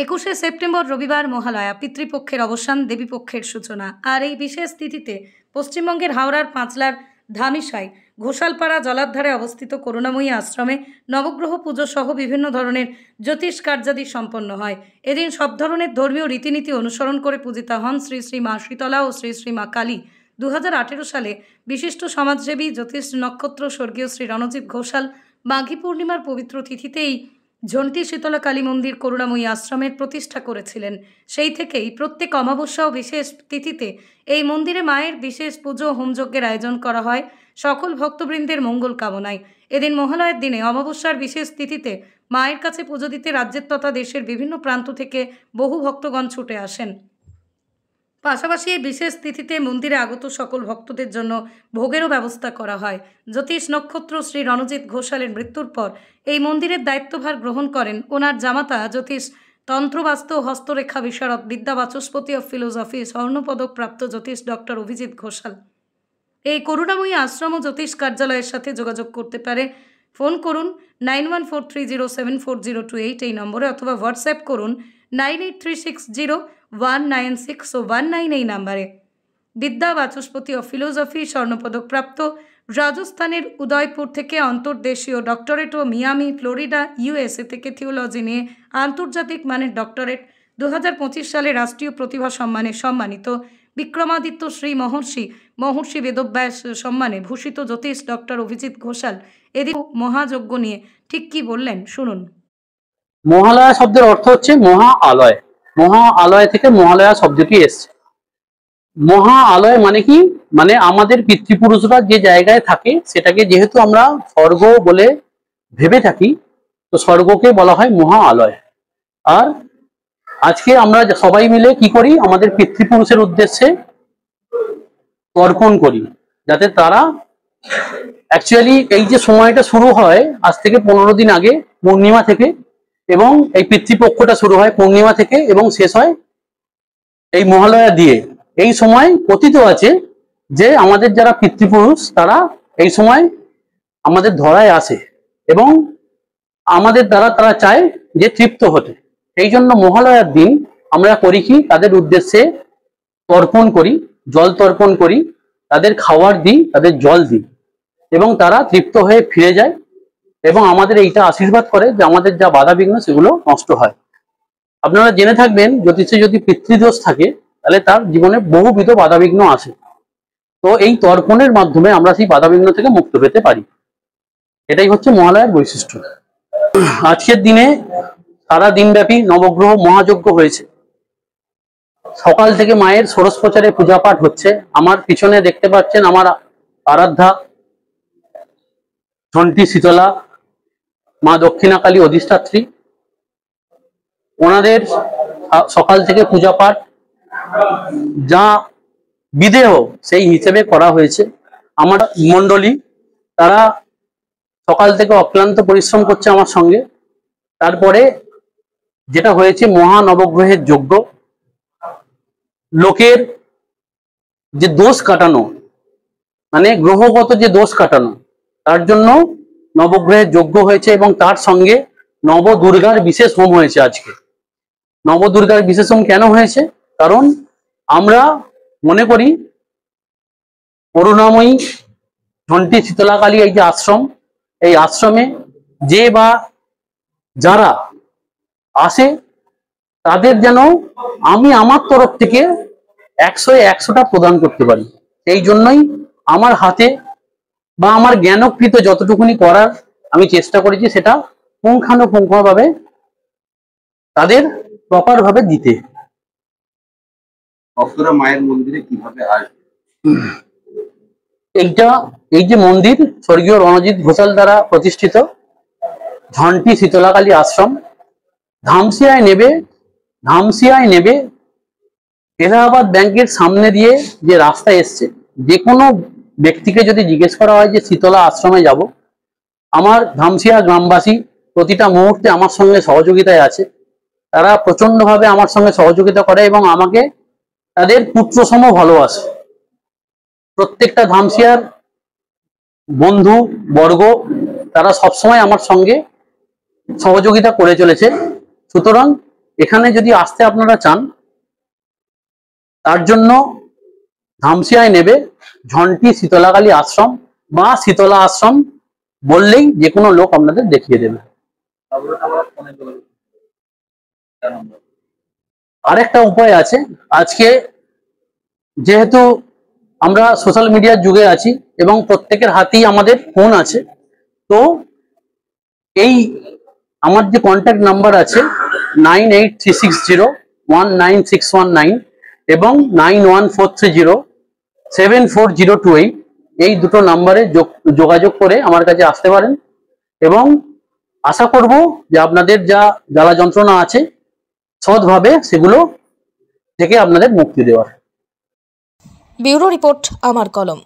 21শে September রবিবার মহালয়া, পিতৃপক্ষের অবসান, দেবীপক্ষের সূচনা। আর এই বিশেষ তিথিতে পশ্চিমবঙ্গের হাওড়ার পাঁচলার ধামিসায় ঘোষালপাড়া জলাধারে অবস্থিত করুণাময়ী আশ্রমে নবগ্রহ পুজো সহ বিভিন্ন ধরনের জ্যোতিষ কার্যাদি সম্পন্ন হয়। এদিন সব ধরনের ধর্মীয় রীতিনীতি অনুসরণ করে পূজিতা হন শ্রী শ্রী মা শীতলা ও শ্রী শ্রী মা কালী। 2018 সালে বিশিষ্ট সমাজসেবী জ্যোতিষ নক্ষত্র স্বর্গীয় শ্রী রণজিৎ ঘোষাল মাঘী পূর্ণিমার পবিত্র তিথিতেই ঝন্টি শীতলা কালী মন্দির করুণাময়ী আশ্রমের প্রতিষ্ঠা করেছিলেন। সেই থেকেই প্রত্যেক অমাবস্যা ও বিশেষ তিথিতে এই মন্দিরে মায়ের বিশেষ পুজো হোমযজ্ঞের আয়োজন করা হয় সকল ভক্তবৃন্দের মঙ্গল কামনায়। এদিন মহালয়ার দিনে অমাবস্যার বিশেষ তিথিতে মায়ের কাছে পুজো দিতে রাজ্যের তথা দেশের বিভিন্ন প্রান্ত থেকে বহু ভক্তগণ ছুটে আসেন। পাশাপাশি এই বিশেষ তিথিতে মন্দিরে আগত সকল ভক্তদের জন্য ভোগেরও ব্যবস্থা করা হয়। জ্যোতিষ নক্ষত্র শ্রী রণজিৎ ঘোষালের মৃত্যুর পর এই মন্দিরের দায়িত্বভার গ্রহণ করেন ওনার জামাতা জ্যোতিষ তন্ত্রবাস্তু হস্তরেখা বিশারদ বিদ্যা বাচস্পতি অফ ফিলোসফি স্বর্ণপদক প্রাপ্ত জ্যোতিষ ডক্টর অভিজিৎ ঘোষাল। এই করুণাময়ী আশ্রম ও জ্যোতিষ কার্যালয়ের সাথে যোগাযোগ করতে পারে। ফোন করুন 9143074028 এই নম্বরে, অথবা হোয়াটসঅ্যাপ করুন 9836019619 এই নাম্বারে। বিদ্যা বাচস্পতি অফ ফিলোসফি স্বর্ণপদক প্রাপ্ত, রাজস্থানের উদয়পুর থেকে অন্তর্দেশীয় ডক্টরেট ও মিয়ামি ফ্লোরিডা ইউএসএ থেকে থিওলজি নিয়ে আন্তর্জাতিক মানের ডক্টরেট, 2025 সালে রাষ্ট্রীয় প্রতিভা সম্মানে সম্মানিত, বিক্রমাদিত্য শ্রী মহর্ষি বেদব্যাস সম্মানে ভূষিত জ্যোতিষ ডক্টর অভিজিৎ ঘোষাল এদিন মহাযজ্ঞ নিয়ে ঠিক কি বললেন শুনুন। মহালয়া শব্দের অর্থ হচ্ছে মহা আলয়। মহা আলয় থেকে মহালয়া শব্দটি এসছে। মহা আলয় মানে কি? মানে আমাদের পিতৃপুরুষরা যে জায়গায় থাকে সেটাকে যেহেতু আমরা স্বর্গ বলে ভেবে থাকি, তো স্বর্গকে বলা হয় মহা আলয়। আর আজকে আমরা সবাই মিলে কি করি? আমাদের পিতৃপুরুষের উদ্দেশ্যে তর্পণ করি, যাতে তারা অ্যাকচুয়ালি এই যে সময়টা শুরু হয় আজ থেকে 15 দিন আগে পূর্ণিমা থেকে, এবং এই পিতৃপক্ষটা শুরু হয় পূর্ণিমা থেকে এবং শেষ হয় এই মহালয়া দিয়ে। এই সময় কথিত আছে যে আমাদের যারা পিতৃপুরুষ তারা এই সময় আমাদের ধরায় আসে এবং আমাদের দ্বারা তারা চায় যে তৃপ্ত হতে। এই জন্য মহালয়ার দিন আমরা করি কি? তাদের উদ্দেশ্যে তর্পণ করি, জল তর্পণ করি, তাদের খাবার দিই, তাদের জল দিই এবং তারা তৃপ্ত হয়ে ফিরে যায় এবং আমাদের এইটা আশীর্বাদ করে যে আমাদের যা বাধা বিঘ্ন সেগুলো নষ্ট হয়। আপনারা জেনে থাকবেন জ্যোতিষে যদি পিতৃদোষ থাকে তাহলে তার জীবনে বহুবিধ বাধা বিঘ্ন আসে। তো এই তর্পণের মাধ্যমে আমরা সেই বাধা বিঘ্ন থেকে মুক্ত পেতে পারি। এটাই হচ্ছে মহালয়ার বৈশিষ্ট্য। আজকের দিনে সারা দিনব্যাপী নবগ্রহ মহাযজ্ঞ হয়েছে। সকাল থেকে মায়ের ষোড়শ প্রচারে পূজা পাঠ হচ্ছে। আমার পিছনে দেখতে পাচ্ছেন আমার আরাধ্যা ঝন্টি শীতলা মা দক্ষিণাকালী অধিষ্ঠাত্রী। ওনাদের সকাল থেকে পূজা পাঠ যা বিধেয় সেই হিসেবে করা হয়েছে। আমার মণ্ডলী তারা সকাল থেকে অক্লান্ত পরিশ্রম করছে আমার সঙ্গে। তারপরে যেটা হয়েছে মহা নবগ্রহের যজ্ঞ, লোকের যে দোষ কাটানো, মানে গ্রহগত যে দোষ কাটানো, তার জন্য নবগ্রহের যজ্ঞ হয়েছে এবং তার সঙ্গে নবদুর্গার বিশেষ হোম হয়েছে। আজকে নবদুর্গার বিশেষ হোম কেন হয়েছে? কারণ আমরা মনে করি করুণাময়ী ঝন্টি শীতলা কালী এই যে আশ্রম, এই আশ্রমে যে বা যারা আসে তাদের যেন আমি আমার তরফ থেকে 100-100টা প্রদান করতে পারি। এই জন্যই আমার হাতে বা আমার জ্ঞানকৃত যতটুকুনি করার আমি চেষ্টা করেছি সেটা পুঙ্খানুপুঙ্খভাবে তাদের প্রপার ভাবে দিতে। ভক্তরা মায়ের মন্দিরে কিভাবে আসবে? এই যে মন্দির স্বর্গীয় রণজিৎ ঘোষাল দ্বারা প্রতিষ্ঠিত ঝন্টি শীতলা কালী আশ্রম, ধামসিয়ায় নেবে এলাহাবাদ ব্যাংকের সামনে দিয়ে যে রাস্তা এসছে, যে কোনো ব্যক্তিকে যদি জিজ্ঞেস করা হয় যে শীতলা আশ্রমে যাব, আমার ধামসিয়া গ্রামবাসী প্রতিটা মুহূর্তে আমার সঙ্গে সহযোগিতায় আছে। তারা প্রচন্ডভাবে আমার সঙ্গে সহযোগিতা করে এবং আমাকে তাদের পুত্রসম ভালোবাসে। প্রত্যেকটা ধামসিয়ার বন্ধু বর্গ তারা সবসময় আমার সঙ্গে সহযোগিতা করে চলেছে। সুতরাং এখানে যদি আসতে আপনারা চান, তার জন্য ধামসিয়ায় নেবে ঝন্টি শীতলাকালী আশ্রম বা শীতলা আশ্রম বললেই যে কোনো লোক আপনাদের দেখিয়ে দেবে। আরেকটা উপায় আছে, আজকে যেহেতু আমরা সোশ্যাল মিডিয়ার যুগে আছি এবং প্রত্যেকের হাতেই আমাদের ফোন আছে, তো এই আমার যে কন্ট্যাক্ট নাম্বার আছে 9836019619 এবং 9143074028, এই দুটো নাম্বারে যোগাযোগ করে আমার কাছে আসতে পারেন এবং আশা করব যে আপনাদের যা জ্বালা যন্ত্রণা আছে সৎভাবে সেগুলো থেকে আপনাদের মুক্তি দেওয়ার। ব্যুরো রিপোর্ট, আমার কলম।